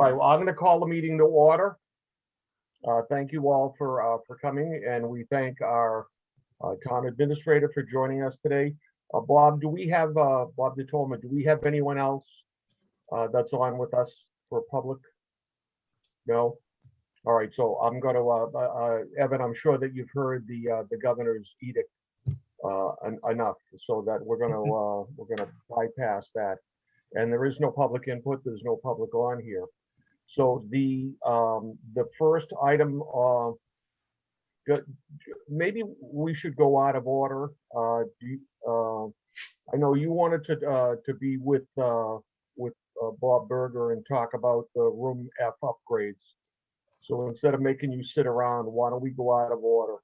All right, well, I'm going to call the meeting to order. Thank you all for coming, and we thank our town administrator for joining us today. Bob, do we have Bob DeTolma? Do we have anyone else that's on with us for public? No. All right, so I'm going to Evan. I'm sure that you've heard the governor's edict enough, so that we're going to bypass that. And there is no public input. There's no public on here. So the first item, maybe we should go out of order. I know you wanted to be with Bob Berger and talk about the room F upgrades. So instead of making you sit around, why don't we go out of order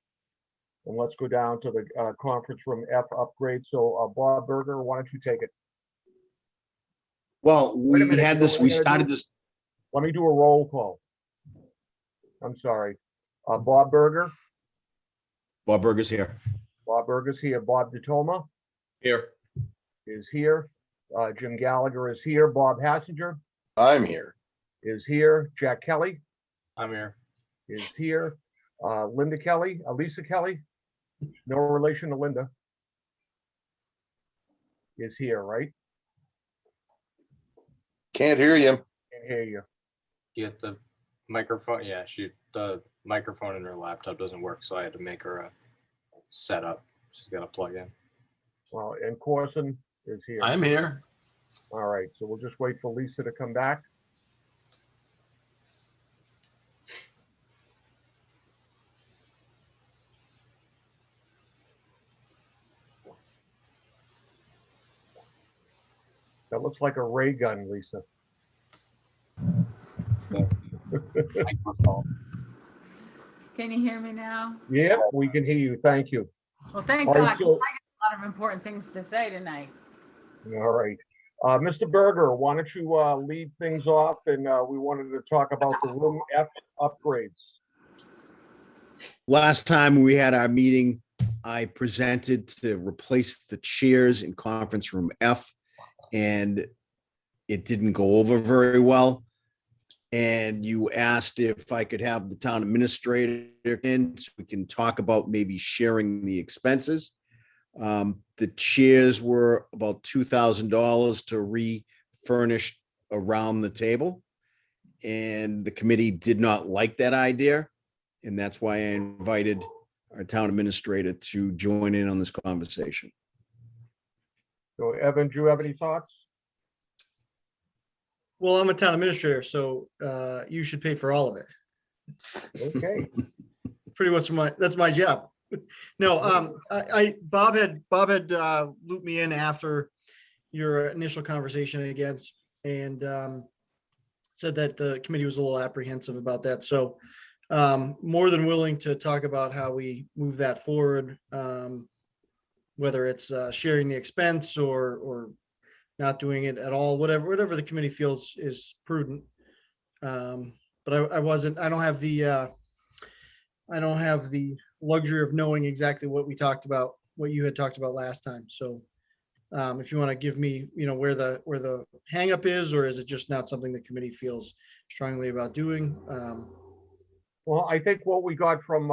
and let's go down to the conference room F upgrade. So Bob Berger, why don't you take it? Well, we had this. We started this. Let me do a roll call. I'm sorry. Bob Berger. Bob Berger's here. Bob Berger's here. Bob DeTolma Here. is here. Jim Gallagher is here. Bob Hassinger I'm here. is here. Jack Kelly I'm here. is here. Linda Kelly, Lisa Kelly, no relation to Linda, is here, right? Can't hear you. Can't hear you. You get the microphone? Yeah, the microphone in her laptop doesn't work, so I had to make her a setup. She's got to plug in. Well, and Corson is here. I'm here. All right, so we'll just wait for Lisa to come back. That looks like a ray gun, Lisa. Microphone. Can you hear me now? Yeah, we can hear you. Thank you. Well, thank All God, right, 'cause I so- got a lot of important things to say tonight. All right. Mr. Berger, why don't you lead things off? And we wanted to talk about the room F upgrades. Last time we had our meeting, I presented to replace the chairs in conference room F, and it didn't go over very well. And you asked if I could have the town administrator in so we can talk about maybe sharing the expenses. The chairs were about $2,000 to refurnish around the table. And the committee did not like that idea. And that's why I invited our town administrator to join in on this conversation. So Evan, do you have any thoughts? Well, I'm a town administrator, so you should pay for all of it. Okay. Pretty much that's my job. No, Bob had looped me in after your initial conversation again, and said that the committee was a little apprehensive about that. So more than willing to talk about how we move that forward, whether it's sharing the expense or not doing it at all, whatever the committee feels is prudent. But I don't have the luxury of knowing exactly what you had talked about last time. So if you want to give me, where the hang up is, or is it just not something the committee feels strongly about doing? Well, I think what we got from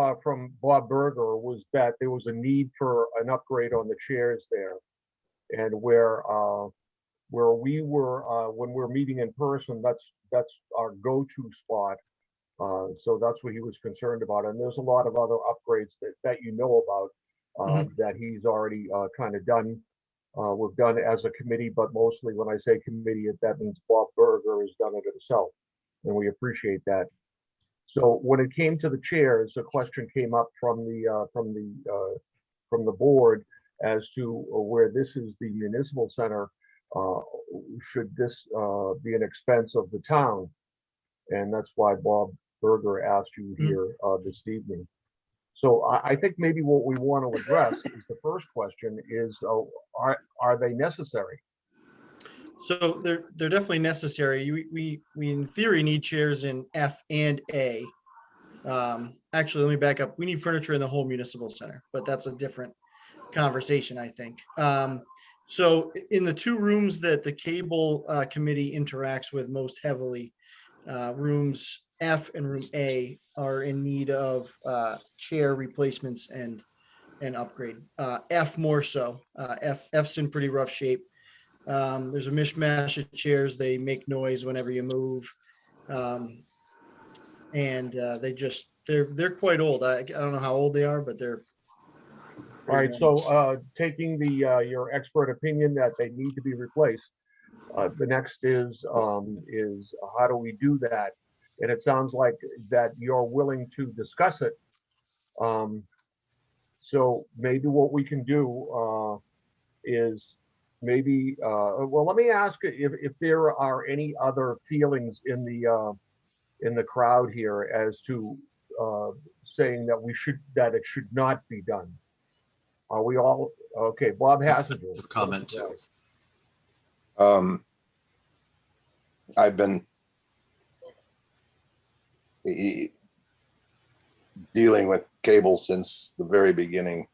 Bob Berger was that there was a need for an upgrade on the chairs there. And where we were, when we're meeting in person, that's our go-to spot. So that's what he was concerned about. And there's a lot of other upgrades that you know about that he's already kind of done. We've done as a committee, but mostly when I say committee, that means Bob Berger has done it himself. And we appreciate that. So when it came to the chairs, a question came up from the board as to where this is the municipal center. Should this be an expense of the town? And that's why Bob Berger asked you here this evening. So I think maybe what we want to address is the first question is, are they necessary? So they're definitely necessary. We in theory need chairs in F and A. Actually, let me back up. We need furniture in the whole municipal center, but that's a different conversation, I think. So in the two rooms that the cable committee interacts with most heavily, rooms F and room A are in need of chair replacements and upgrade. F more so. F's in pretty rough shape. There's a mishmash of chairs. They make noise whenever you move. And they're quite old. I don't know how old they are, but they're. All right, so taking your expert opinion that they need to be replaced, the next is how do we do that? And it sounds like that you're willing to discuss it. So maybe what we can do is maybe, well, let me ask if there are any other feelings in the crowd here as to saying that it should not be done. Are we all, okay, Bob Hassinger. Comment too. I've been dealing with cable since the very beginning,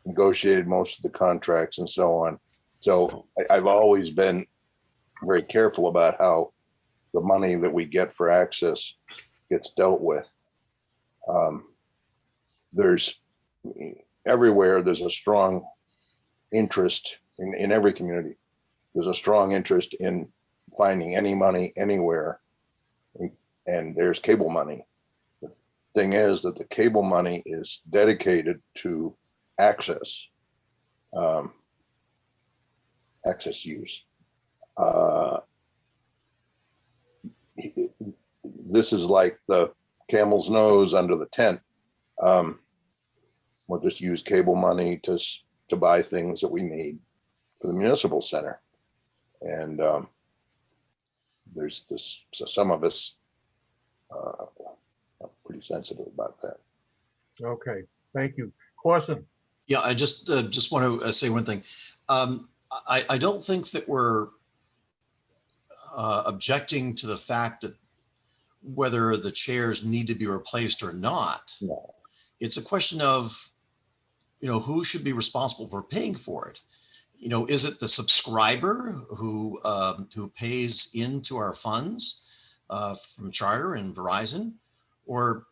negotiated most of the contracts and so on. So I've always been very careful about how the money that we get for access gets dealt with. There's everywhere, there's a strong interest in every community. There's a strong interest in finding any money anywhere, and there's cable money. The thing is that the cable money is dedicated to access, access use. This is like the camel's nose under the tent. We'll just use cable money to buy things that we need for the municipal center. And there's this, so some of us are pretty sensitive about that. Okay, thank you. Corson. Yeah, I just want to say one thing. I don't think that we're objecting to the fact that whether the chairs need to be replaced or not. No. It's a question of, who should be responsible for paying for it? Is it the subscriber who pays into our funds from Charter and Verizon, or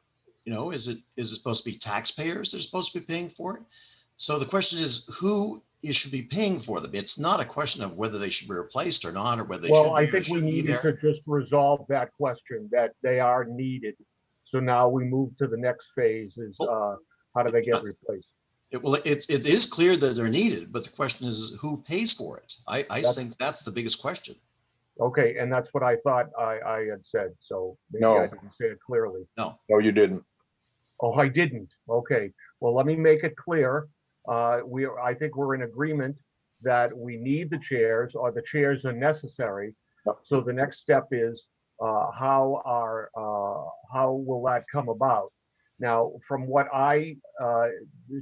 is it supposed to be taxpayers that are supposed to be paying for it? So the question is, who should be paying for them? It's not a question of whether they should be replaced or not, or whether they Well, should I be or think we shouldn't be needed there. to just resolve that question, that they are needed. So now we move to the next phase is how do they get replaced? It is clear that they're needed, but the question is who pays for it? I think that's the biggest question. Okay, and that's what I thought I had said, so maybe No. I didn't say it clearly. No, you didn't. Oh, I didn't. Okay, well, let me make it clear. I think we're in agreement that we need the chairs, or the chairs are necessary. Yep. So the next step is how will that come about? Now, from what I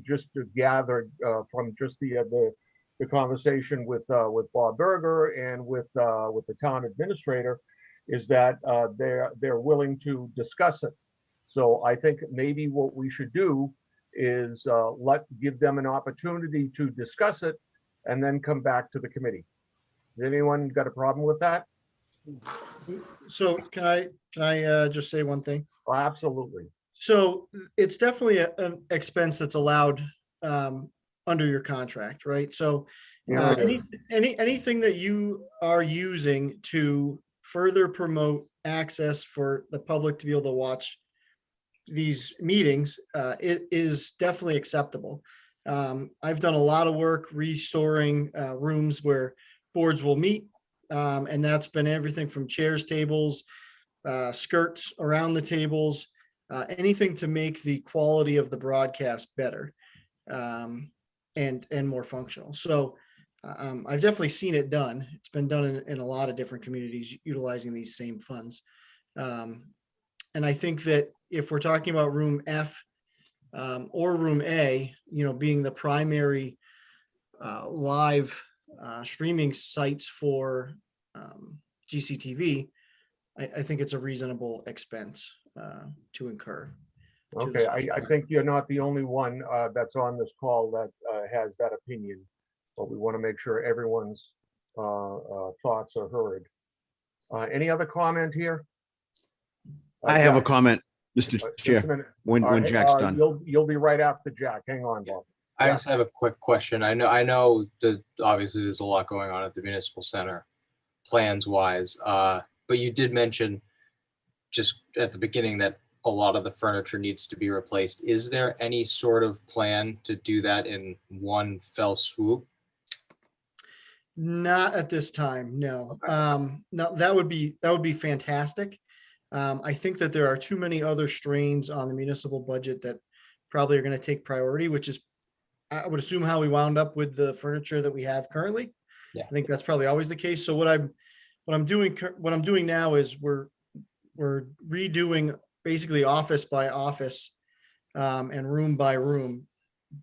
just gathered from just the conversation with Bob Berger and with the town administrator, is that they're willing to discuss it. So I think maybe what we should do is give them an opportunity to discuss it and then come back to the committee. Has anyone got a problem with that? So can I just say one thing? Oh, absolutely. So it's definitely an expense that's allowed under your contract, right? So Yeah, it is. anything that you are using to further promote access for the public to be able to watch these meetings, it is definitely acceptable. I've done a lot of work restoring rooms where boards will meet, and that's been everything from chairs, tables, skirts around the tables, anything to make the quality of the broadcast better and more functional. So I've definitely seen it done. It's been done in a lot of different communities utilizing these same funds. And I think that if we're talking about room F or room A, being the primary live streaming sites for GCTV, I think it's a reasonable expense to incur. Okay, I think you're not the only one that's on this call that has that opinion, but we want to make sure everyone's thoughts are heard. Any other comment here? I have a Jack, comment, Mr. just a Chair, minute. when Jack's done. You'll be right after Jack. Hang on, Bob. I Yeah. just have a quick question. I know that obviously there's a lot going on at the municipal center, plans wise. But you did mention just at the beginning that a lot of the furniture needs to be replaced. Is there any sort of plan to do that in one fell swoop? Not at this time, no. No, that would be fantastic. I think that there are too many other strains on the municipal budget that probably are going to take priority, which is, I would assume, how we wound up with the furniture that we have currently. Yeah. I think that's probably always the case. So what I'm doing now is we're redoing basically office by office, and room by room,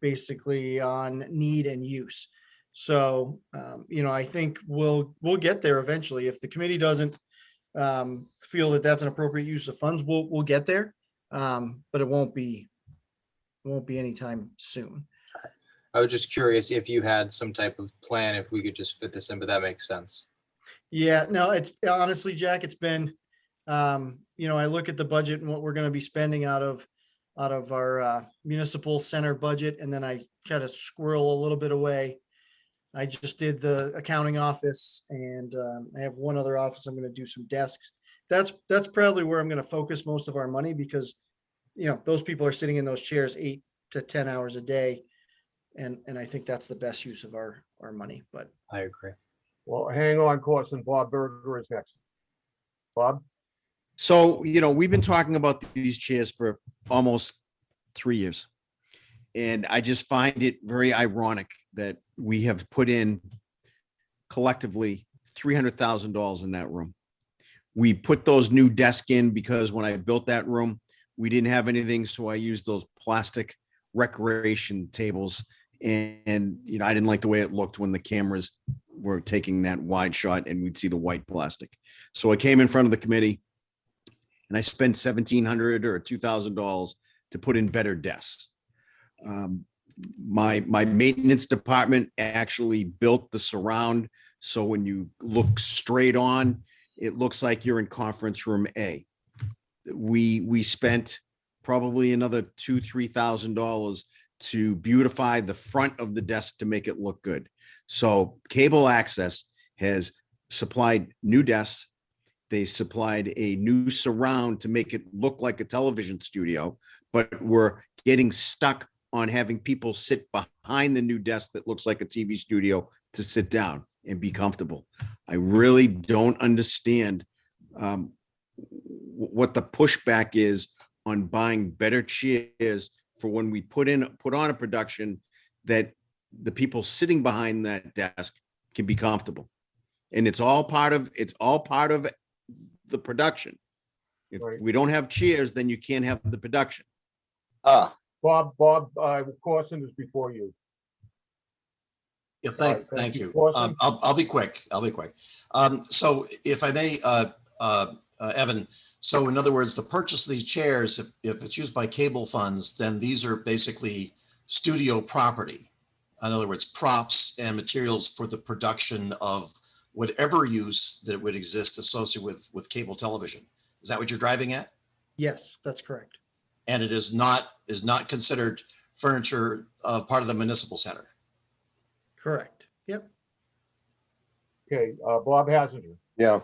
basically on need and use. So, I think we'll get there eventually. If the committee doesn't feel that that's an appropriate use of funds, we'll get there. But it won't be anytime soon. I was just curious if you had some type of plan, if we could just fit this in, but that makes sense. Yeah, no, it's honestly, Jack, it's been, I look at the budget and what we're going to be spending out of our municipal center budget, and then I try to squirrel a little bit away. I just did the accounting office, and I have one other office. I'm going to do some desks. That's probably where I'm going to focus most of our money, because, those people are sitting in those chairs 8 to 10 hours a day. And I think that's the best use of our money, but. I agree. Well, hang on, Corson. Bob Berger is next. Bob? So, we've been talking about these chairs for almost 3 years. And I just find it very ironic that we have put in collectively $300,000 in that room. We put those new desks in because when I built that room, we didn't have anything. So I used those plastic recreation tables. And I didn't like the way it looked when the cameras were taking that wide shot and we'd see the white plastic. So I came in front of the committee and I spent $1,700 or $2,000 to put in better desks. My maintenance department actually built the surround. So when you look straight on, it looks like you're in conference room A. We spent probably another $2,000-$3,000 to beautify the front of the desk to make it look good. So Cable Access has supplied new desks. They supplied a new surround to make it look like a television studio, but we're getting stuck on having people sit behind the new desk that looks like a TV studio to sit down and be comfortable. I really don't understand what the pushback is on buying better chairs for when we put on a production that the people sitting behind that desk can be comfortable. And it's all part of the production. If Right. we don't have chairs, then you can't have the production. Ah, Bob, Corson is before you. Yeah, All right, thank thank you. you. Corson? I'll be quick. So if I may, Evan, so in other words, the purchase of these chairs, if it's used by cable funds, then these are basically studio property. In other words, props and materials for the production of whatever use that would exist associated with cable television. Is that what you're driving at? Yes, that's correct. And it is not considered furniture part of the municipal center. Correct. Yep. Okay, Bob Hassinger. yeah.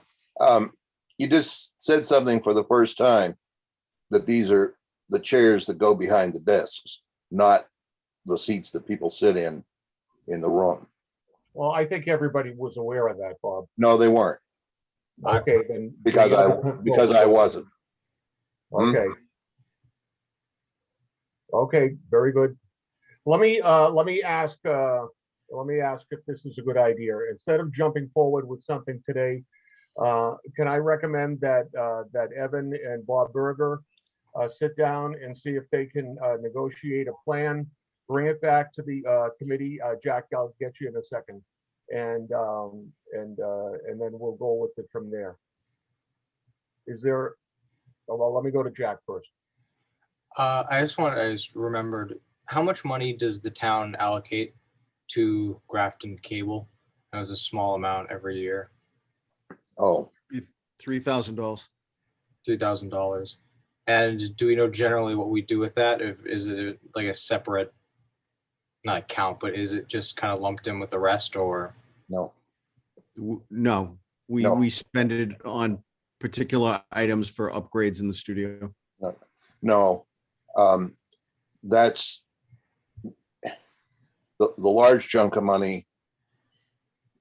You just said something for the first time, that these are the chairs that go behind the desks, not the seats that people sit in the room. Well, I think everybody was aware of that, Bob. No, they weren't, Okay, then. because I wasn't. Okay. Okay, very good. Let me ask if this is a good idea. Instead of jumping forward with something today, can I recommend that Evan and Bob Berger sit down and see if they can negotiate a plan, bring it back to the committee. Jack, I'll get you in a second, and then we'll go with it from there. Is there? Well, let me go to Jack first. I just remembered, how much money does the town allocate to Grafton Cable? That was a small amount every year, Oh, $3,000. $3,000. And do we know generally what we do with that? If is it like a separate, not account, but is it just kind of lumped in with the rest, or? No, No, we No. spend it on particular items for upgrades in the studio. no. That's the large chunk of money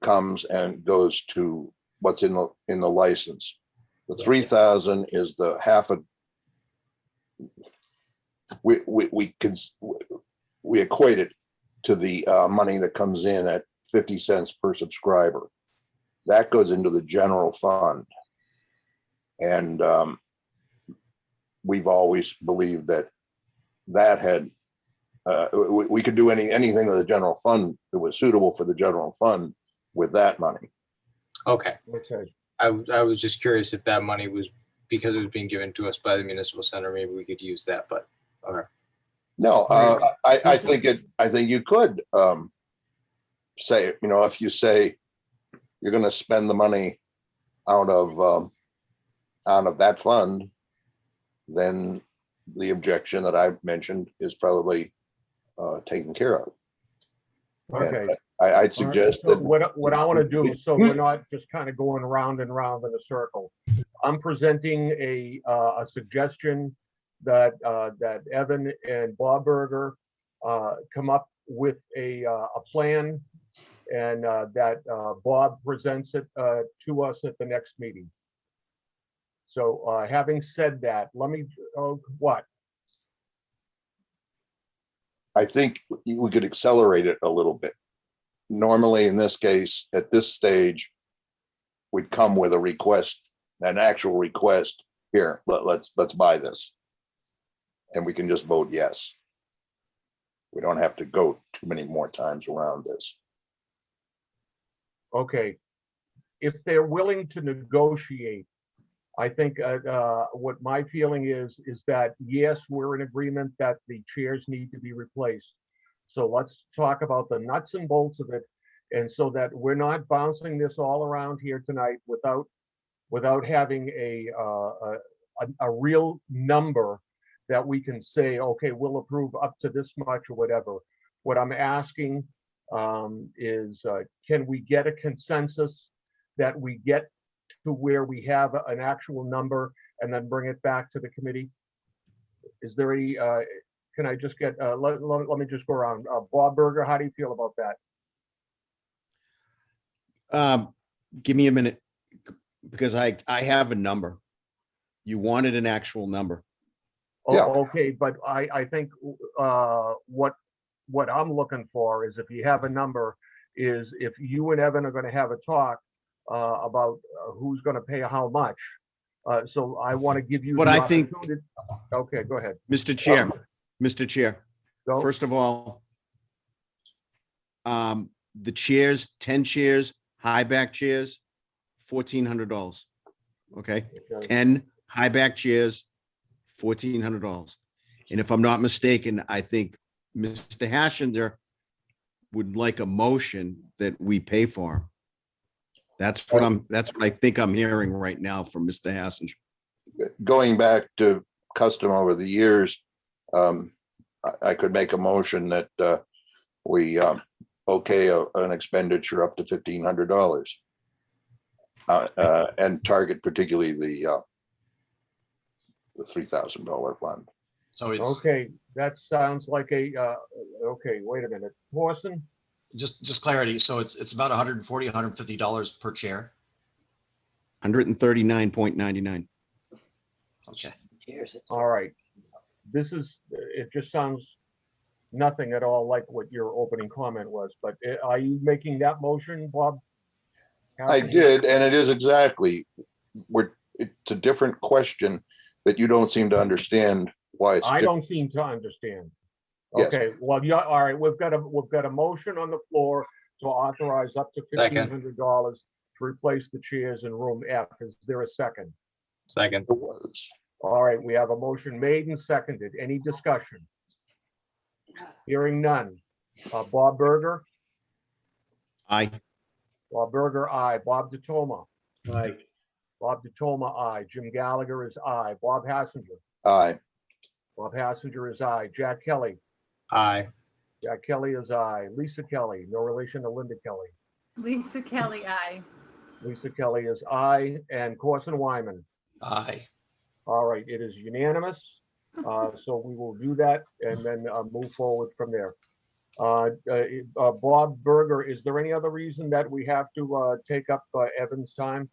comes and goes to what's in the license. The 3,000 is the half a, we equate it to the money that comes in at 50 cents per subscriber. That goes into the general fund. And we've always believed that had, we could do anything with the general fund that was suitable for the general fund with that money. Okay. Okay. I was just curious if that money was, because it was being given to us by the municipal center, maybe we could use that, but okay. No, I think you could say, if you say you're going to spend the money out of that fund, then the objection that I've mentioned is probably taken care of. Okay. And I'd suggest So that what I want to do, so we're not just kind of going round and round in a circle. I'm presenting a suggestion that Evan and Bob Berger come up with a plan, and that Bob presents it to us at the next meeting. So having said that, let me, what? I think we could accelerate it a little bit. Normally, in this case, at this stage, we'd come with a request, an actual request. Here, let's buy this, and we can just vote yes. We don't have to go too many more times around this. Okay. If they're willing to negotiate, I think what my feeling is that, yes, we're in agreement that the chairs need to be replaced. So let's talk about the nuts and bolts of it. And so that we're not bouncing this all around here tonight without having a real number that we can say, okay, we'll approve up to this much or whatever. What I'm asking is, can we get a consensus that we get to where we have an actual number and then bring it back to the committee? Is there any, can I just get, let me just go around. Bob Berger, how do you feel about that? Give me a minute, because I have a number. You wanted an actual number. Yeah. Okay, but I think what I'm looking for is, if you have a number, is if you and Evan are going to have a talk about who's going to pay how much. So I want to give you But the I think- opportunity. Okay, go ahead. Mr. Chair, Mr. Chair, Go. first of all, the chairs, 10 chairs, high back chairs, $1,400. Okay, 10 high back chairs, $1,400. And if I'm not mistaken, I think Mr. Hashinder would like a motion that we pay for him. That's what I think I'm hearing right now from Mr. Hashinder. Going back to custom over the years, I could make a motion that we okay an expenditure up to $1,500 and target particularly the $3,000 fund. So it's Okay, that sounds like a, okay, wait a minute. Thorson? just clarity. So it's about $140, $150 per chair. 139.99. Okay. All right. This is, it just sounds nothing at all like what your opening comment was, but are you making that motion, Bob? I did, and it is exactly, it's a different question that you don't seem to understand why it's. I don't seem to understand. Yes. Okay, well, yeah, all right, we've got a motion on the floor to authorize up to Second. $1,500 to replace the chairs in room F. Is there a second? Second. It was. All right, we have a motion made and seconded. Any discussion? Hearing none. Bob Berger? Aye. Bob Berger, aye. Bob DiToma? Aye. Bob DiToma, aye. Jim Gallagher is aye. Bob Hassinger? Aye. Bob Hassinger is aye. Jack Kelly. Aye. Jack Kelly is aye. Lisa Kelly, no relation to Linda Kelly. Lisa Kelly, aye. Lisa Kelly is aye. And Corson Wyman. Aye. All right, it is unanimous. So we will do that and then move forward from there. Bob Berger, is there any other reason that we have to take up Evan's time?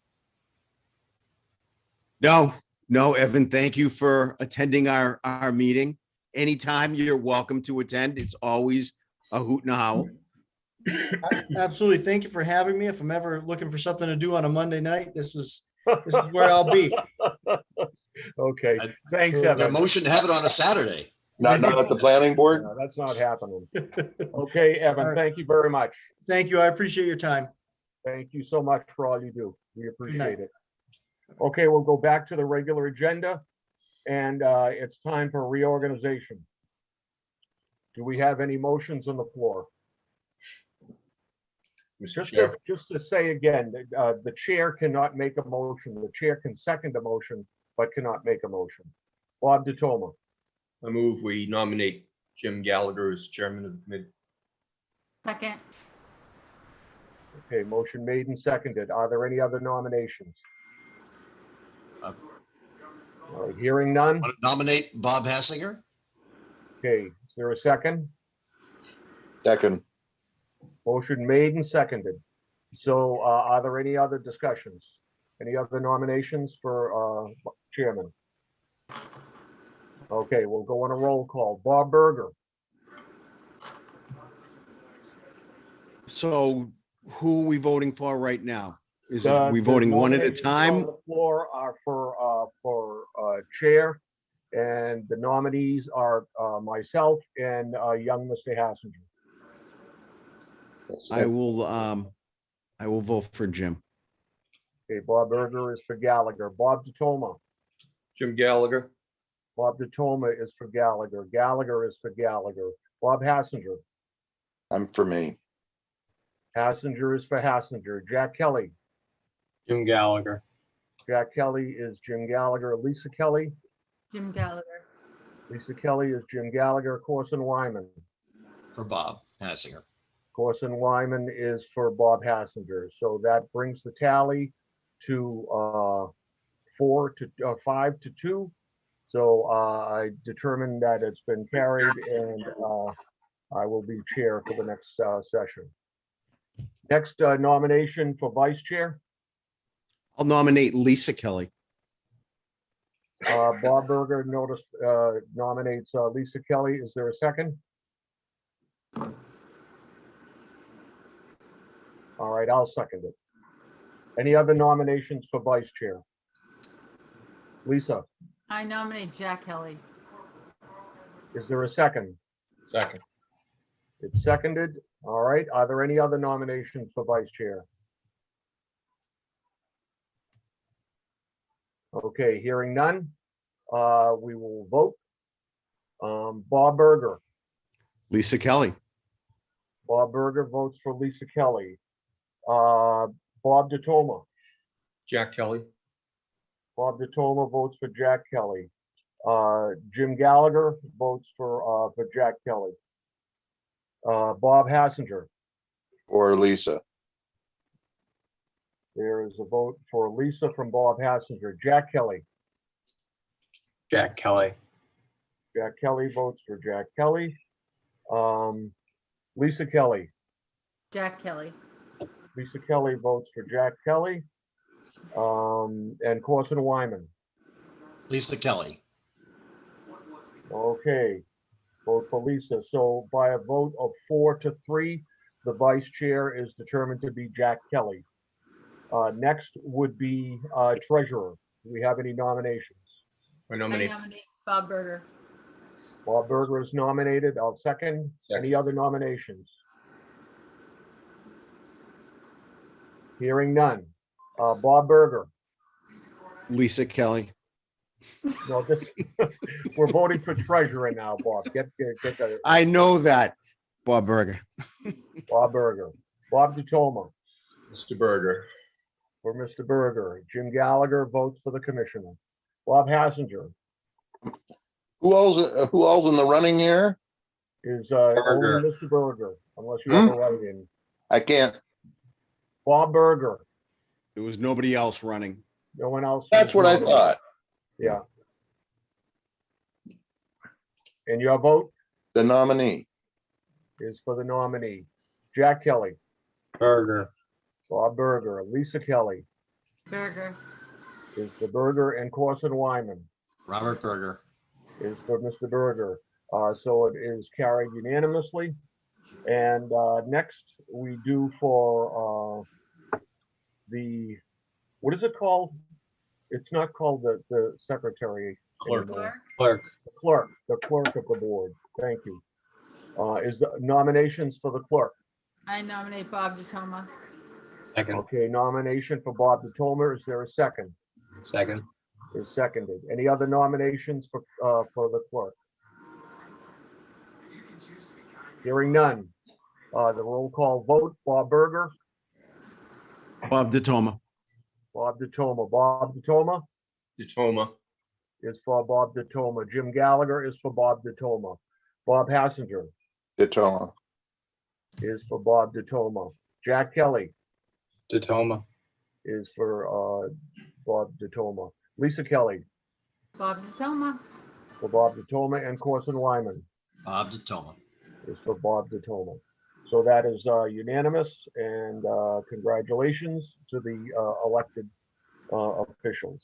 No, no, Evan, thank you for attending our meeting. Anytime you're welcome to attend. It's always a hoot and a howl. Absolutely. Thank you for having me. If I'm ever looking for something to do on a Monday night, this is where I'll be. Okay, I- thanks, Sure. A Evan. motion to have it on a Saturday. Not at the planning board? No, that's not happening. Okay, All Evan, right. thank you very much. Thank you. I appreciate your time. Thank you so much for all you do. We night. appreciate it. Okay, we'll go back to the regular agenda, and it's time for reorganization. Do we have any motions on the floor? Just to say again, the chair cannot make a motion. The chair can second a motion, but cannot make a motion. Bob DiToma, I move we nominate Jim Gallagher as chairman of the committee. Second, okay, motion made and seconded. Are there any other nominations? Uh, All right, hearing none. Want to nominate Bob Hassinger? Okay, is there a second? Second. Motion made and seconded. So are there any other discussions? Any other nominations for chairman? Okay, we'll go on a roll call. Bob Berger, So who are we voting for right now? Is The- we the voting one at a nominations On time? the floor are for chair, and the nominees are myself and young Mr. Hassinger. I will vote for Jim. Okay, Bob Berger is for Gallagher. Bob DiToma. Jim Gallagher, Bob DiToma is for Gallagher. Gallagher is for Gallagher. Bob Hassinger. I'm for me. Hassinger is for Hassinger. Jack Kelly. Jim Gallagher. Jack Kelly is Jim Gallagher. Lisa Kelly. Jim Gallagher. Lisa Kelly is Jim Gallagher. Corson Wyman. For Bob Hassinger. Corson Wyman is for Bob Hassinger. So that brings the tally to 5-2. So I determined that it's been carried, and I will be chair for the next session. Next nomination for vice chair, I'll nominate Lisa Kelly. Bob Berger nominates Lisa Kelly. Is there a second? All right, I'll second it. Any other nominations for vice chair? Lisa, I nominate Jack Kelly. is there a second? second. It's seconded. All right, are there any other nominations for vice chair? Okay, hearing none, we will vote. Bob Berger. Lisa Kelly. Bob Berger votes for Lisa Kelly. Bob DiToma. Jack Kelly, Bob DiToma votes for Jack Kelly. Jim Gallagher votes for Jack Kelly. Bob Hassinger. Or Lisa. There is a vote for Lisa from Bob Hassinger. Jack Kelly. Jack Kelly. Jack Kelly votes for Jack Kelly. Lisa Kelly. Jack Kelly. Lisa Kelly votes for Jack Kelly. And Corson Wyman. Lisa Kelly. Okay, vote for Lisa. So by a vote of 4-3, the vice chair is determined to be Jack Kelly. Next would be treasurer. Do we have any nominations? I I nominate. nominate Bob Berger. Bob Berger is nominated. I'll second. Any Second. other nominations? Hearing none. Bob Berger. Lisa Kelly. No, this, we're voting for treasurer now, Bob. Get the, I know that. Bob Berger. Bob Berger. Bob DiToma Mr. Berger, for Mr. Berger. Jim Gallagher votes for the commissioner. Bob Hassinger. Who else in the running here? Is Berger. only Mr. Berger, unless you have a write-in. I can't, Bob Berger, There was nobody else running. no one else. that's was what I nominated. thought. Yeah. And your vote The nominee. is for the nominee. Jack Kelly, Berger. Bob Berger, Lisa Kelly Berger. is for Berger, and Corson Wyman Robert Berger. is for Mr. Berger. So it is carried unanimously. And next we do for the, what is it called? It's not called the secretary Clerk. anymore. Clark. Clerk. The clerk of the board. Thank you. Is the nominations for the clerk? I nominate Bob DeToma. Second. Okay, nomination for Bob DeTomer. Is there a second? Second. Is seconded. Any other nominations for the clerk? Hearing none. The roll call vote, Bob Berger, Bob DeToma. Bob DeToma. Bob DeToma Detoma. is for Bob DeToma. Jim Gallagher is for Bob DeToma. Bob Hassinger Detoma. is for Bob DeToma. Jack Kelly Detoma. is for Bob DeToma. Lisa Kelly Bob DeToma. for Bob DeToma, and Corson Wyman Bob DeToma. is for Bob DeToma. So that is unanimous, and congratulations to the elected officials.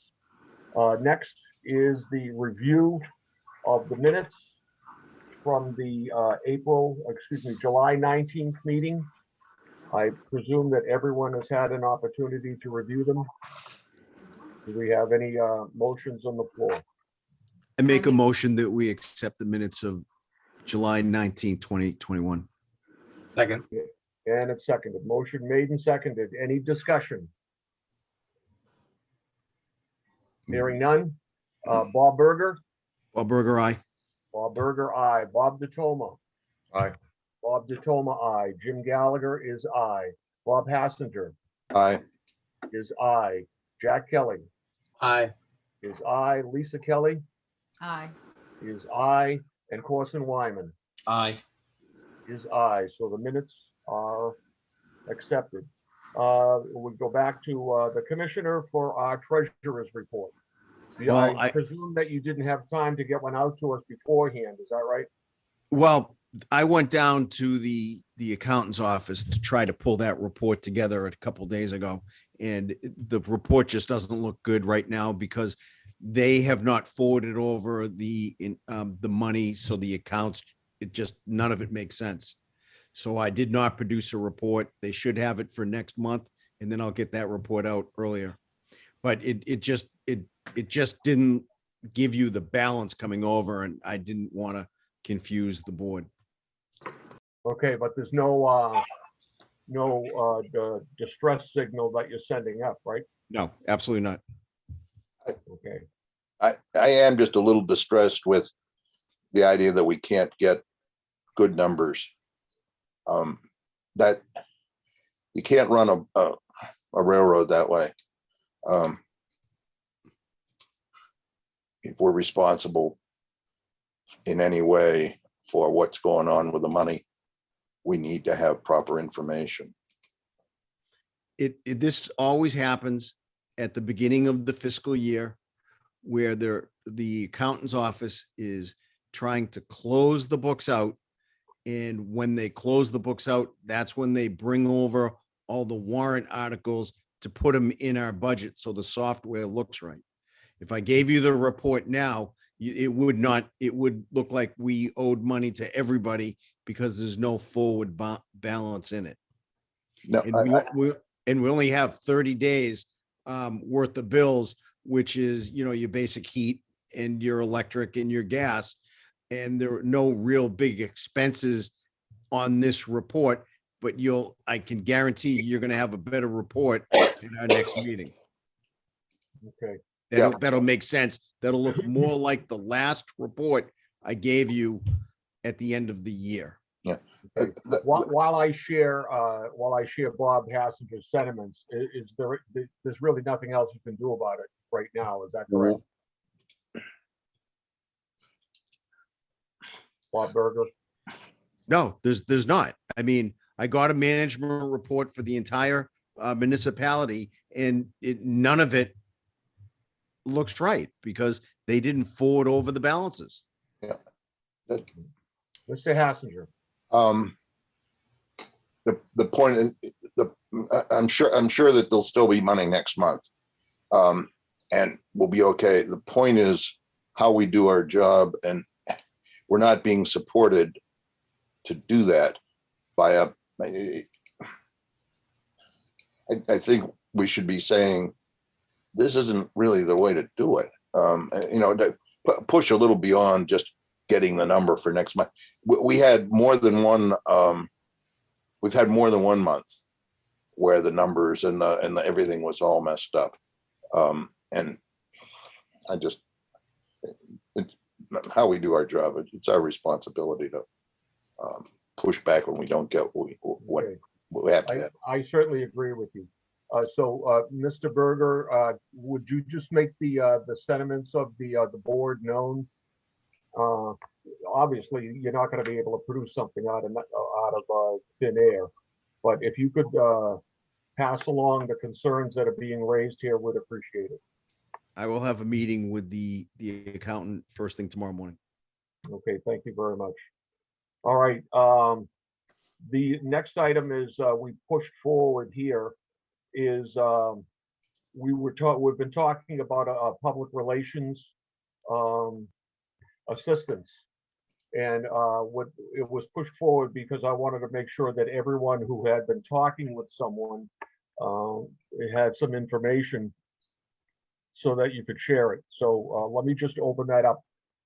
Next is the review of the minutes from the July 19th meeting. I presume that everyone has had an opportunity to review them. Do we have any motions on the floor? I make a motion that we accept the minutes of July 19th, 2021. Second. And it's seconded. Motion made and seconded. Any discussion? Hearing none. Bob Berger, Bob Berger, aye. Bob Berger, aye. Bob DeToma, Aye. Bob DeToma, aye. Jim Gallagher is aye. Bob Hassinger Aye. is aye. Jack Kelly Aye. is aye. Lisa Kelly Aye. is aye. And Corson Wyman Aye. is aye. So the minutes are accepted. We go back to the commissioner for our treasurer's report. Well, I I- presume that you didn't have time to get one out to us beforehand. Is that right? Well, I went down to the accountant's office to try to pull that report together a couple days ago. And the report just doesn't look good right now because they have not forwarded over the money. So the accounts, none of it makes sense. So I did not produce a report. They should have it for next month, and then I'll get that report out earlier. But it just didn't give you the balance coming over, and I didn't want to confuse the board. Okay, but there's no distress signal that you're sending up, right? No, absolutely not. Okay. I am just a little distressed with the idea that we can't get good numbers. That you can't run a railroad that way. If we're responsible in any way for what's going on with the money, we need to have proper information. This always happens at the beginning of the fiscal year where the accountant's office is trying to close the books out. And when they close the books out, that's when they bring over all the warrant articles to put them in our budget so the software looks right. If I gave you the report now, it would look like we owed money to everybody because there's no forward balance in it. No, And we only have 30 days worth of bills, which is, your basic heat and your electric and your gas. And there are no real big expenses on this report, but I can guarantee you're going to have a better report in our next meeting. Okay. That'll make sense. That'll look more like the last report I gave you at the end of the year. Okay. While I share Bob Hassinger's sentiments, there's really nothing else you can do about it right now. Is that correct? Bob Berger? No, there's not. I mean, I got a management report for the entire municipality, and none of it looks right because they didn't forward over the balances. Mr. Hassinger? The point, I'm sure that there'll still be money next month. And we'll be okay. The point is how we do our job, and we're not being supported to do that by I think we should be saying, this isn't really the way to do it. To push a little beyond just getting the number for next month. We had more than one, we've had more than 1 month where the numbers and the everything was all messed up. And I just, it's how we do our job. It's our responsibility to push back when we don't get what Okay. we have to get. I certainly agree with you. Mr. Berger, would you just make the sentiments of the board known? Obviously, you're not going to be able to produce something out of thin air, but if you could pass along the concerns that are being raised here, would appreciate it. I will have a meeting with the accountant first thing tomorrow morning. Okay, thank you very much. All right, the next item is we pushed forward here is we've been talking about a public relations assistance, and what it was pushed forward because I wanted to make sure that everyone who had been talking with someone had some information so that you could share it. So let me just open that up.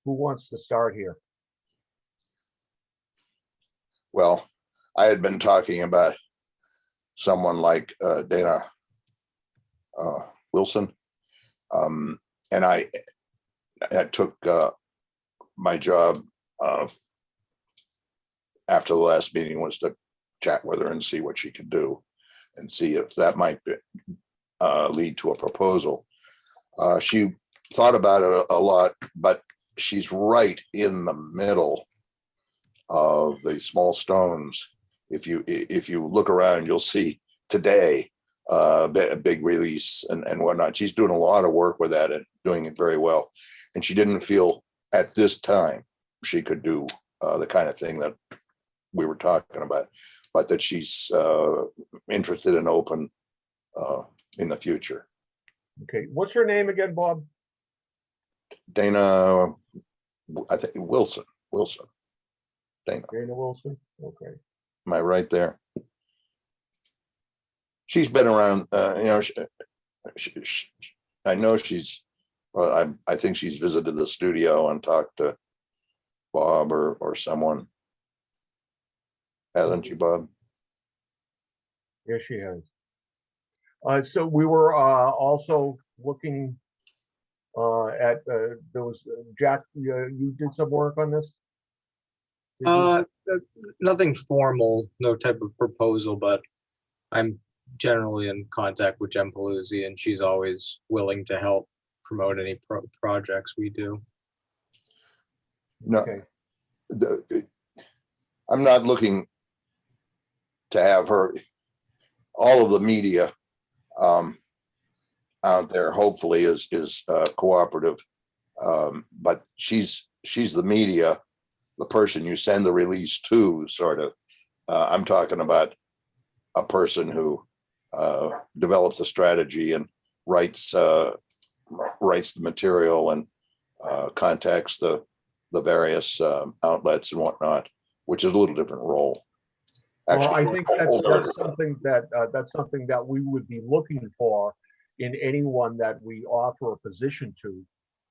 Who wants to start here? Well, I had been talking about someone like Dana Wilson, and I took my job after the last meeting was to chat with her and see what she could do and see if that might lead to a proposal. She thought about it a lot, but she's right in the middle of the small stones. If you look around, you'll see today a big release and whatnot. She's doing a lot of work with that and doing it very well. And she didn't feel at this time she could do the kind of thing that we were talking about, but that she's interested and open in the future. Okay, what's your name again, Bob? Dana, I think Wilson. Dana, Dana Wilson. Okay. am I right there? She's been around, I know she's, well, I think she's visited the studio and talked to Bob or someone. Hasn't she, Bob? Yes, she has. So we were also looking at there was Jack. You did some work on this. Did you? Nothing formal, no type of proposal, but I'm generally in contact with Jen Paluzzi, and she's always willing to help promote any projects we do. No, Okay. I'm not looking to have her, all of the media out there hopefully is cooperative. But she's the media, the person you send the release to, sort of. I'm talking about a person who develops a strategy and writes the material and contacts the various outlets and whatnot, which is a little different role. Well, I Actually, think that's something that we would be looking for in anyone that we offer a position to.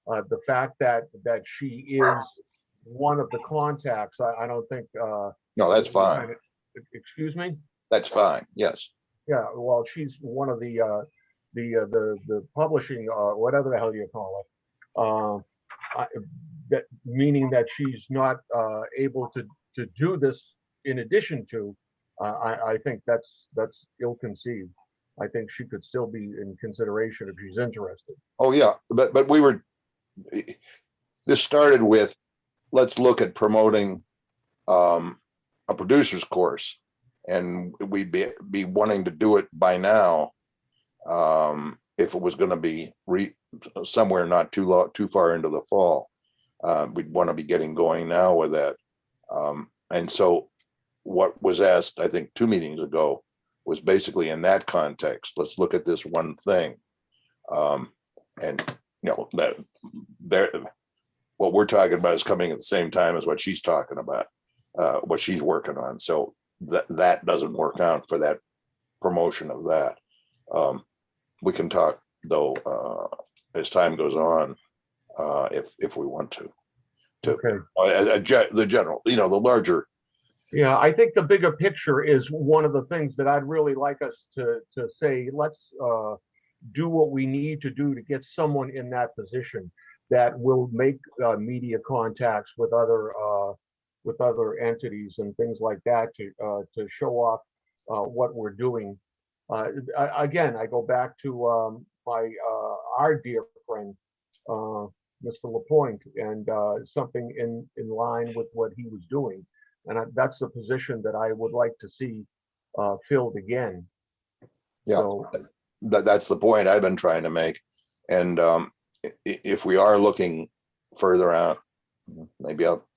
The fact that she is one of the contacts, I don't think. No, that's fine. Excuse me? That's fine. Yes. Yeah, well, she's one of the publishing, whatever the hell you call it. That meaning that she's not able to do this in addition to. I think that's ill-conceived. I think she could still be in consideration if she's interested. Oh, yeah. But this started with let's look at promoting a producer's course. And we'd be wanting to do it by now. If it was going to be somewhere not too far into the fall, we'd want to be getting going now with that. And so what was asked, I think 2 meetings ago, was basically in that context. Let's look at this one thing. And that what we're talking about is coming at the same time as what she's talking about, what she's working on. So that doesn't work out for that promotion of that. We can talk though as time goes on, if we want to. Okay. The general, the larger. Yeah, I think the bigger picture is one of the things that I'd really like us to say, let's do what we need to do to get someone in that position that will make media contacts with other entities and things like that to show off what we're doing. Again, I go back to our dear friend, Mr. Lapointe, and something in line with what he was doing. And that's the position that I would like to see filled again. Yeah, So, that's the point I've been trying to make. And if we are looking further out, maybe I'll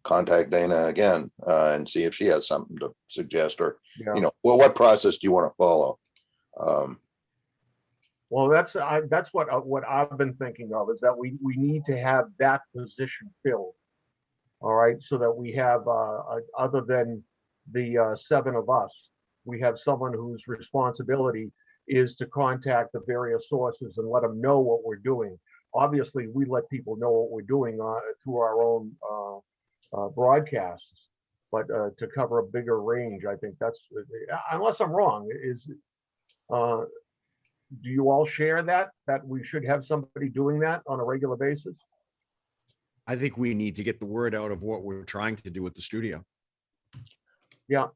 contact Dana again and see if she has something to suggest, or yeah. well, what process do you want to follow? Well, that's what I've been thinking of, is that we need to have that position filled. All right, so that we have other than the 7 of us, we have someone whose responsibility is to contact the various sources and let them know what we're doing. Obviously, we let people know what we're doing through our own broadcasts, but to cover a bigger range, I think that's, unless I'm wrong, do you all share that we should have somebody doing that on a regular basis? I think we need to get the word out of what we're trying to do with the studio. Yeah.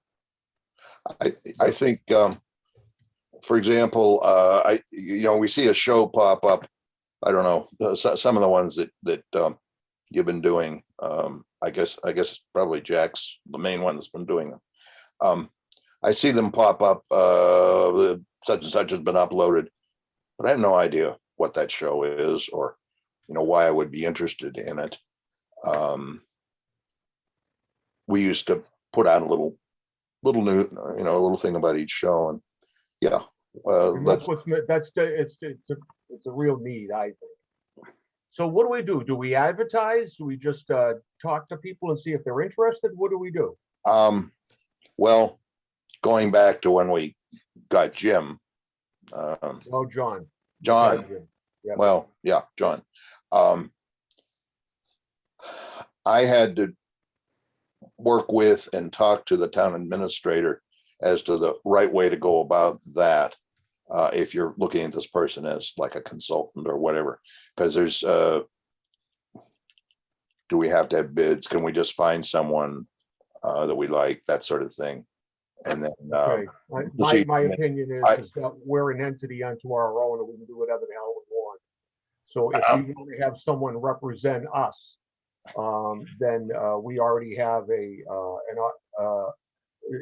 I think, for example, we see a show pop up. I don't know, some of the ones that you've been doing. I guess probably Jack's the main one that's been doing them. I see them pop up. Such and such has been uploaded, but I have no idea what that show is, or why I would be interested in it. We used to put out a little new, a little thing about each show, and yeah, And it's a real need, I think. So what do? Do we advertise? Do we just talk to people and see if they're interested? What do we do? Well, going back to when we got Jim. Oh, John. John. Yep. Well, yeah, John. I had to work with and talk to the town administrator as to the right way to go about that. If you're looking at this person as like a consultant or whatever, because there's, do we have to have bids? Can we just find someone that we like, that sort of thing? And then, Okay. see. My opinion is that we're an entity unto our own, and we can do whatever the hell we want. So if we want to have someone represent us, then we already have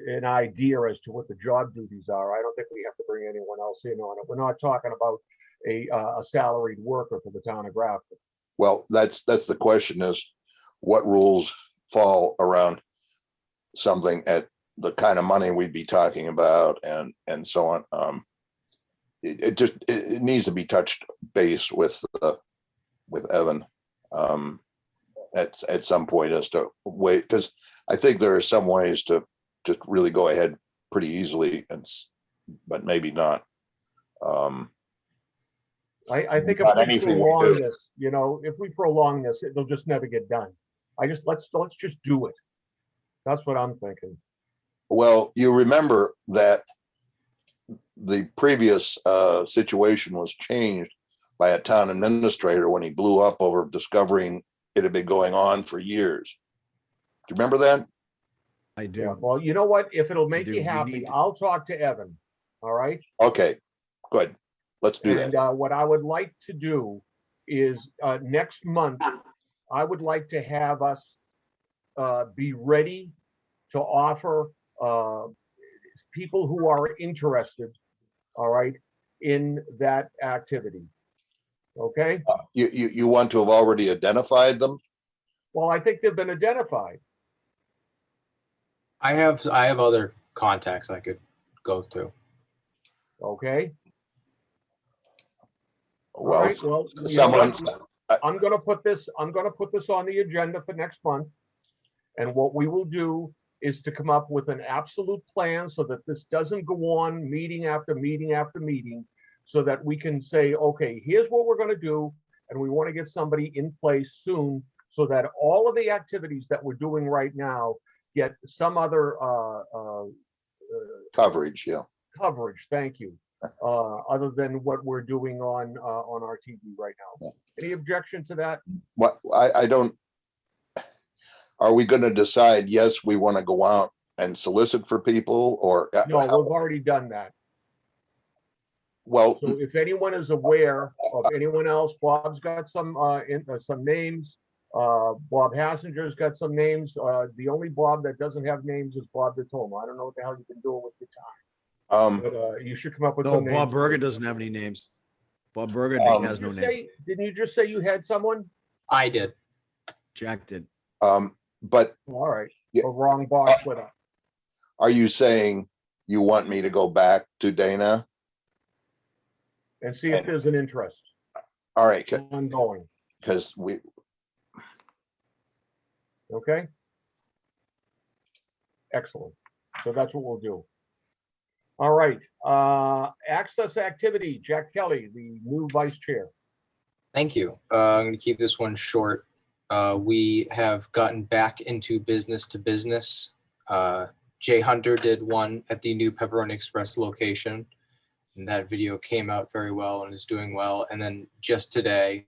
an idea as to what the job duties are. I don't think we have to bring anyone else in on it. We're not talking about a salaried worker for the town of Grafton. Well, that's the question, is what rules fall around something at the kind of money we'd be talking about, and so on. It needs to be touched base with Evan at some point as to wait, because I think there are some ways to just really go ahead pretty easily, but maybe not. I think Not if we anything we prolong do. this, if we prolong this, it'll just never get done. Let's just do it. That's what I'm thinking. Well, you remember that the previous situation was changed by a town administrator when he blew up over discovering it had been going on for years. Do you remember that? I do. Yeah, well, you know what? If it'll make do. you We happy, need to- I'll talk to Evan. All right. Okay, good. Let's do And that. what I would like to do is next month, I would like to have us be ready to offer people who are interested, all right, in that activity. Okay? You want to have already identified them? Well, I think they've been identified. I have other contacts I could go to. Okay? All Well, right, well, you know someone, what? I'm gonna put this on the agenda for next month. And what we will do is to come up with an absolute plan so that this doesn't go on meeting after meeting after meeting, so that we can say, okay, here's what we're gonna do, and we want to get somebody in place soon, so that all of the activities that we're doing right now get some other coverage, yeah. coverage, thank you, other than what we're doing on our TV right now. Any objection to that? What, I don't, are we going to decide, yes, we want to go out and solicit for people, or? No, we've already done that. Well, So if anyone is aware of anyone else, Bob's got some names. Bob Hassinger's got some names. The only Bob that doesn't have names is Bob DeToma. I don't know what the hell you can do with your time, but you should come up with No, some names. Bob Berger doesn't have any names. Bob Berger has no name. Didn't you just say you had someone? I did. Jack did. but All right, Yeah. the wrong Bob split up. are you saying you want me to go back to Dana? And see if there's an interest All right, ongoing, because we, okay? Excellent. So that's what we'll do. All right, access activity, Jack Kelly, the new vice chair. Thank you. I'm going to keep this one short. We have gotten back into business to business. Jay Hunter did one at the new Pepperoni Express location, and that video came out very well and is doing well. And then just today,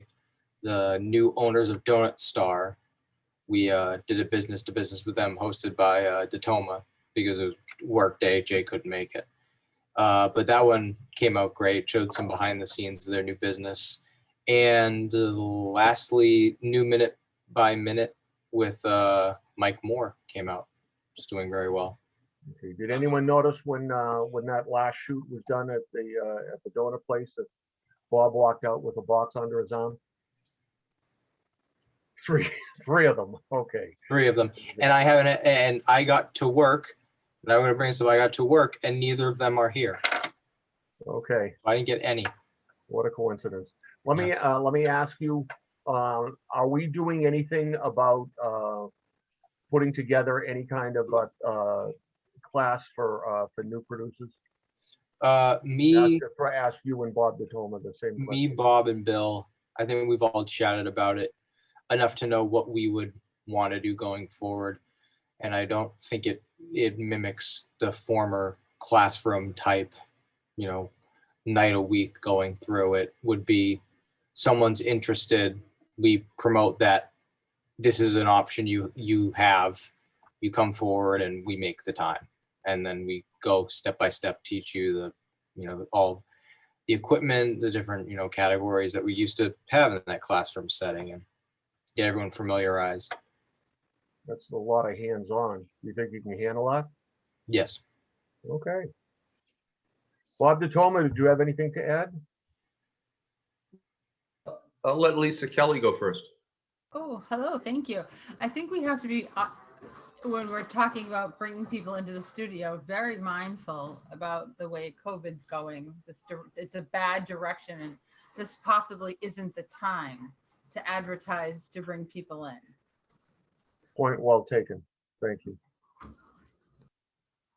the new owners of Donut Star, we did a business to business with them, hosted by DeToma, because it was work day. Jay couldn't make it. But that one came out great, showed some behind the scenes of their new business. And lastly, new Minute by Minute with Mike Moore came out. It's doing very well. Okay. Did anyone notice when that last shoot was done at the donut place that Bob walked out with a box under his arm? Three of them. Okay. 3 of them. And I got to work, and I'm going to bring this up. I got to work, and neither of them are here. Okay. I didn't get any. What a coincidence. Let me ask you, are we doing anything about putting together any kind of class for new producers? Ask you and Bob DeToma the same question. Me, Bob, and Bill, I think we've all chatted about it enough to know what we would want to do going forward. And I don't think it mimics the former classroom type, night a week going through. It would be someone's interested, we promote that this is an option you have, you come forward and we make the time. And then we go step by step, teach you all the equipment, the different, categories that we used to have in that classroom setting, and get everyone familiarized. That's a lot of hands-on. You think you can handle that? Yes. Okay. Bob DeToma, did you have anything to add? I'll let Lisa Kelly go first. Oh, hello, thank you. I think we have to be, when we're talking about bringing people into the studio, very mindful about the way COVID's going. It's a bad direction, and this possibly isn't the time to advertise to bring people in. Point well taken. Thank you.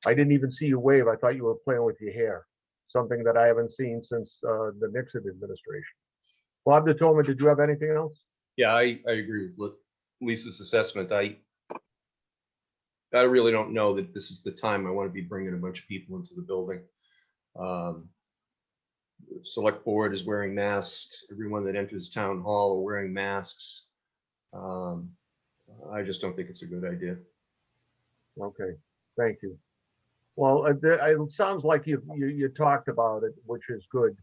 I didn't even see you wave. I thought you were playing with your hair. Something that I haven't seen since the Nixon administration. Bob DeToma, did you have anything else? Yeah, I agree with Lisa's assessment. I really don't know that this is the time I want to be bringing a bunch of people into the building. Select board is wearing masks. Everyone that enters town hall are wearing masks. I just don't think it's a good idea. Okay, thank you. Well, it sounds like you talked about it, which is good,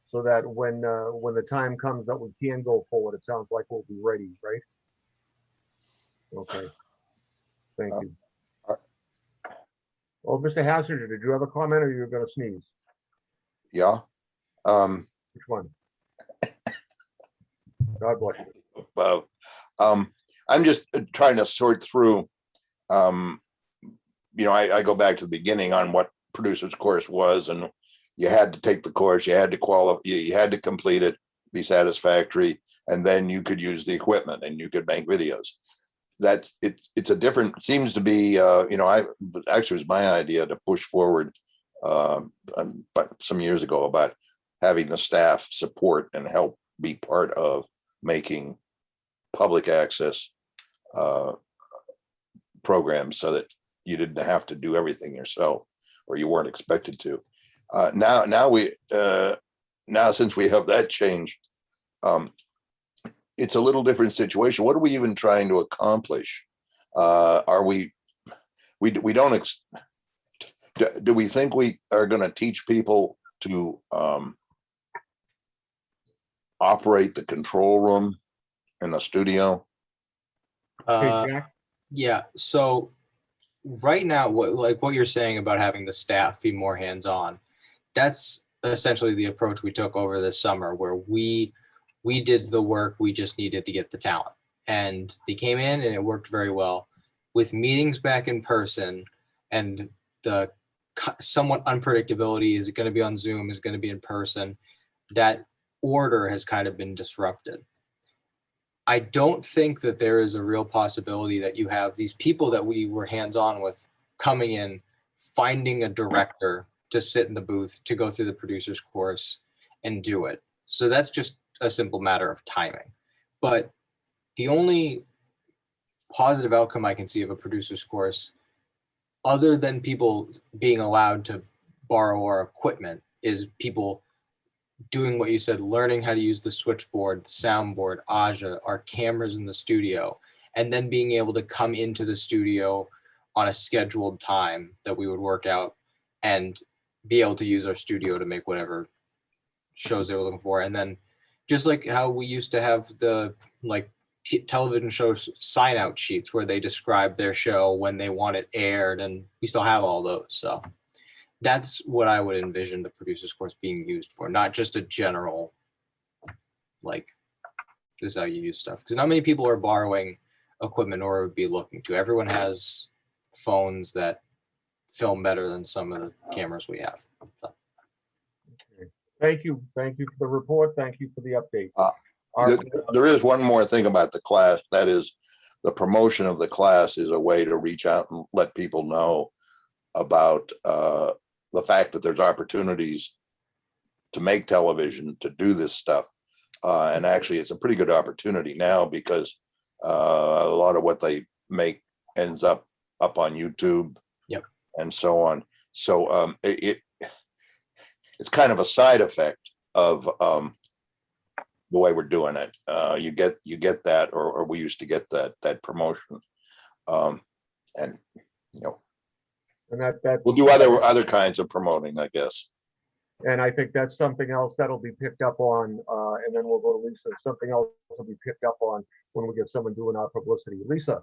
so that when the time comes that we can go forward, it sounds like we'll be ready, right? Okay. Thank Um, you. uh, Well, Mr. Hassinger, did you have a comment or you were gonna sneeze? Yeah. Which one? God bless you. Well, I'm just trying to sort through, I go back to the beginning on what producer's course was, and you had to take the course, you had to qualify, you had to complete it, be satisfactory, and then you could use the equipment and you could make videos. That's it. It's a different, seems to be, actually it was my idea to push forward, but some years ago about having the staff support and help be part of making public access programs so that you didn't have to do everything yourself, or you weren't expected to. Now since we have that change, it's a little different situation. What are we even trying to accomplish? Are we don't do we think we are going to teach people to operate the control room in the studio? Hey, Jack, Yeah, so right now, what you're saying about having the staff be more hands-on, that's essentially the approach we took over this summer, where we did the work, we just needed to get the talent. And they came in and it worked very well. With meetings back in person and the somewhat unpredictability, is it going to be on Zoom, is it going to be in person, that order has kind of been disrupted. I don't think that there is a real possibility that you have these people that we were hands-on with coming in, finding a director to sit in the booth, to go through the producer's course and do it. So that's just a simple matter of timing. But the only positive outcome I can see of a producer's course, other than people being allowed to borrow our equipment, is people doing what you said, learning how to use the switchboard, the soundboard, Aja, our cameras in the studio, and then being able to come into the studio on a scheduled time that we would work out and be able to use our studio to make whatever shows they were looking for. And then just like how we used to have the television show sign out sheets where they describe their show when they want it aired, and we still have all those. So that's what I would envision the producer's course being used for, not just a general, like, this is how you use stuff. Because not many people are borrowing equipment or would be looking to. Everyone has phones that film better than some of the cameras we have. So. thank you. Thank you for the report. Thank you for the update. There is one more thing about the class. That is, the promotion of the class is a way to reach out and let people know about the fact that there's opportunities to make television, to do this stuff. And actually, it's a pretty good opportunity now because a lot of what they make ends up on YouTube. Yep. And so on. So it's kind of a side effect of the way we're doing it. You get that, or we used to get that promotion. And And that we'll do other kinds of promoting, I guess. and I think that's something else that'll be picked up on, and then we'll go to Lisa. Something else will be picked up on when we get someone doing our publicity. Lisa.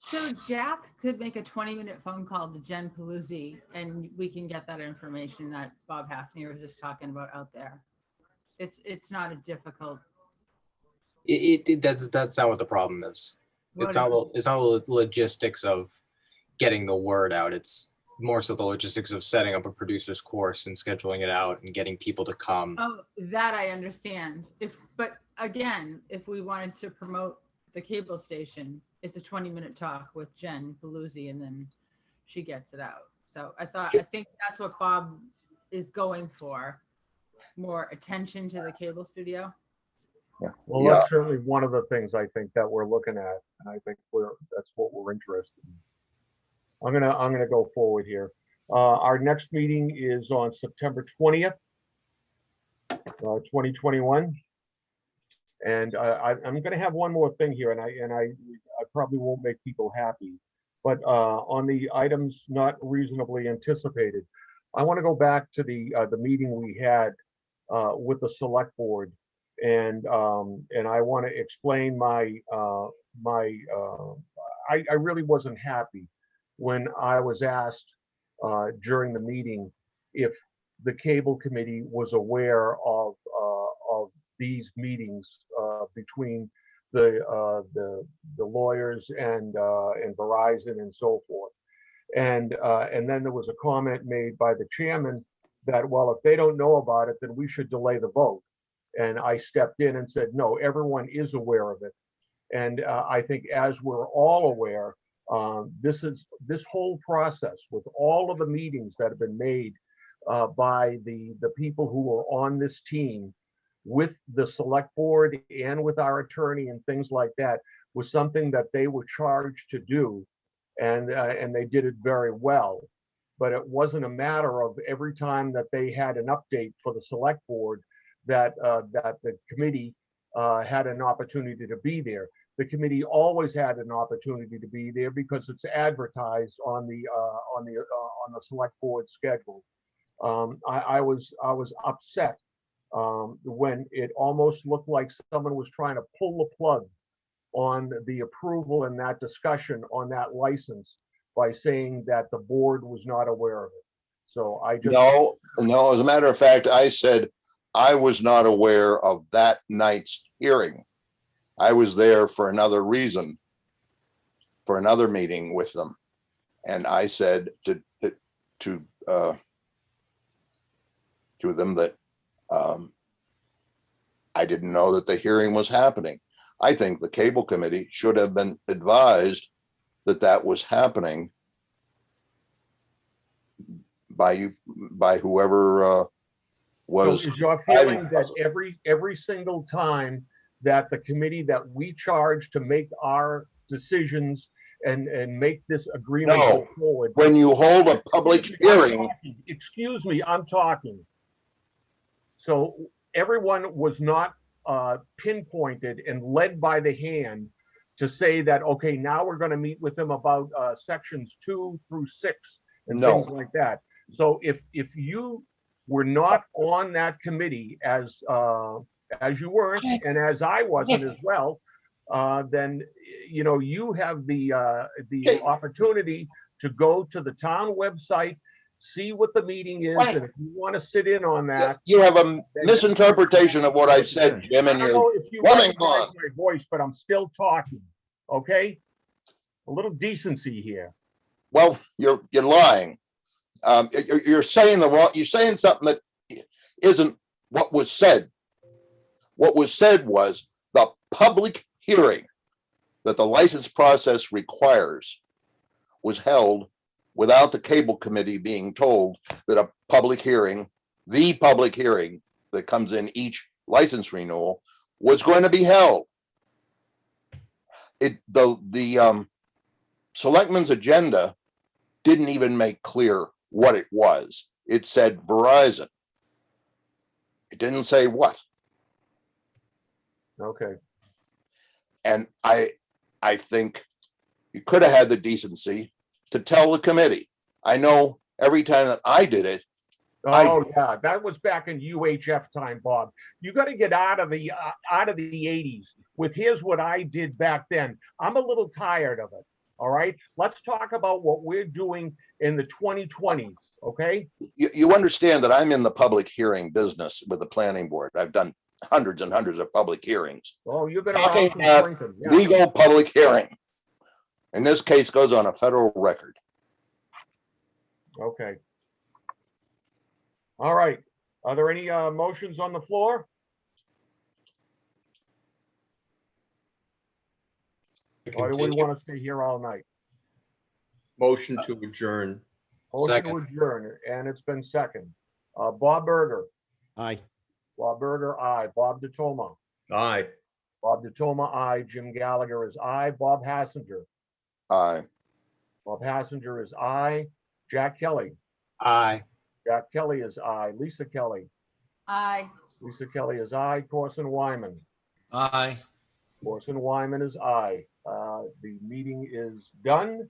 So Jack could make a 20-minute phone call to Jen Paluzzi, and we can get that information that Bob Hassinger was just talking about out there. It's not a difficult. That's not what the problem is. It's not the logistics of getting the word out. It's more so the logistics of setting up a producer's course and scheduling it out and getting people to come. Oh, that I understand. But again, if we wanted to promote the cable station, it's a 20-minute talk with Jen Paluzzi, and then she gets it out. So I think that's what Bob is going for, more attention to the cable studio. Well, that's certainly one of the things I think that we're looking at, and I think that's what we're interested in. I'm gonna go forward here. Our next meeting is on September 20th, 2021. And I'm gonna have one more thing here, and I probably won't make people happy, but on the items not reasonably anticipated, I want to go back to the meeting we had with the select board, and I want to explain my I really wasn't happy when I was asked during the meeting if the cable committee was aware of these meetings between the lawyers and Verizon and so forth. And then there was a comment made by the chairman that, well, if they don't know about it, then we should delay the vote. And I stepped in and said, no, everyone is aware of it. And I think as we're all aware, this whole process with all of the meetings that have been made by the people who are on this team with the select board and with our attorney and things like that was something that they were charged to do, and they did it very well. But it wasn't a matter of every time that they had an update for the select board that the committee had an opportunity to be there. The committee always had an opportunity to be there because it's advertised on the select board schedule. I was upset when it almost looked like someone was trying to pull the plug on the approval and that discussion on that license by saying that the board was not aware of it. So I just No, as a matter of fact, I said I was not aware of that night's hearing. I was there for another reason, for another meeting with them. And I said to them that I didn't know that the hearing was happening. I think the cable committee should have been advised that that was happening by whoever was. So is your feeling that every single time that the committee that we charge to make our decisions and make this agreement No. go forward? When you hold a public hearing, Excuse me, I'm talking. So everyone was not pinpointed and led by the hand to say that, okay, now we're going to meet with them about sections 2 through 6 and No. things like that. So if you were not on that committee as you weren't and as I wasn't as well, then you have the opportunity to go to the town website, see what the meeting is, and if you want to sit in on that. you have a misinterpretation of what I said, Jim, and I don't you're know if you running recognize on. my voice, but I'm still talking. Okay, a little decency here. Well, you're lying. You're saying you're saying something that isn't what was said. What was said was the public hearing that the license process requires was held without the cable committee being told that a public hearing, the public hearing that comes in each license renewal, was going to be held. The selectmen's agenda didn't even make clear what it was. It said Verizon. It didn't say what. Okay. And I think you could have had the decency to tell the committee. I know every time that I did it. Oh yeah, that was back in UHF time, Bob. You got to get out of the 80s with here's what I did back then. I'm a little tired of it. All right, let's talk about what we're doing in the 2020s. Okay. You understand that I'm in the public hearing business with the planning board. I've done hundreds and hundreds of public hearings. Oh, you've been Talking around since about Lincoln. Yeah. legal public hearing. And this case goes on a federal record. Okay. All right. Are there any motions on the floor? Or do we Continue. want to stay here all night? Motion to adjourn. Motion to Second. adjourn, and it's been second. Bob Berger. Aye. Bob Berger, aye. Bob DeToma. Aye. Bob DeToma, aye. Jim Gallagher is aye. Bob Hassinger. Aye. Bob Hassinger is aye. Jack Kelly. Aye. Jack Kelly is aye. Lisa Kelly. Aye. Lisa Kelly is aye. Corson Wyman. Aye. Corson Wyman is aye. The meeting is done.